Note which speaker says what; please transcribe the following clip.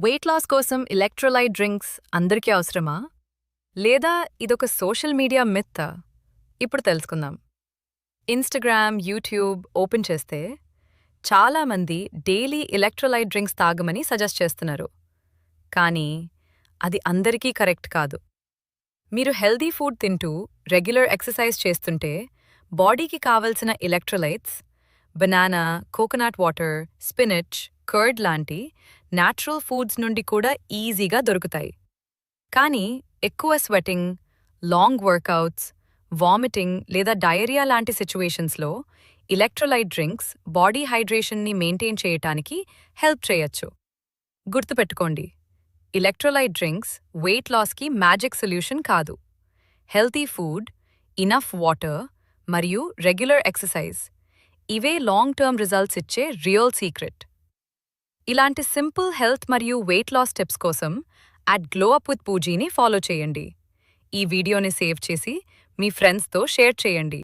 Speaker 1: Weight loss కోసం electrolyte drinks అందరికీ అవసరమా? లేదా ఇదొక సోషల్ మీడియా మిత్తా? ఇప్పుడు తెలుసుకుందాం. ఇన్‌స్టాగ్రామ్, యూట్యూబ్ ఓపెన్ చేస్తే చాలామంది డైలీ ఎలక్ట్రోలైట్ డ్రింక్స్ తాగమని సజెస్ట్ చేస్తున్నారు. కానీ అది అందరికీ కరెక్ట్ కాదు. మీరు హెల్దీ ఫుడ్ తింటూ రెగ్యులర్ ఎక్సర్సైజ్ చేస్తుంటే బాడీకి కావలసిన electrolytes banana, coconut water, spinach, curd లాంటి న్యాచురల్ ఫుడ్స్ నుండి కూడా ఈజీగా దొరుకుతాయి. కానీ ఎక్కువ స్వెటింగ్, లాంగ్ వర్కౌట్స్, వామిటింగ్ లేదా డయేరియా లాంటి సిచ్యువేషన్స్లో ఎలక్ట్రోలైట్ డ్రింక్స్ బాడీ హైడ్రేషన్ని మెయింటైన్ చేయటానికి హెల్ప్ చేయొచ్చు. గుర్తుపెట్టుకోండి, ఎలక్ట్రోలైట్ డ్రింక్స్ వెయిట్ లాస్కి మ్యాజిక్ సొల్యూషన్ కాదు. హెల్తీ ఫుడ్, ఇనఫ్ వాటర్ మరియు రెగ్యులర్ ఎక్సర్సైజ్ ఇవే లాంగ్ టర్మ్ రిజల్ట్స్ ఇచ్చే రియల్ సీక్రెట్. ఇలాంటి సింపుల్ హెల్త్ మరియు వెయిట్ లాస్ టిప్స్ కోసం @glowupwithpoojiని ఫాలో చేయండి. ఈ వీడియోని సేవ్ చేసి మీ ఫ్రెండ్స్తో షేర్ చేయండి.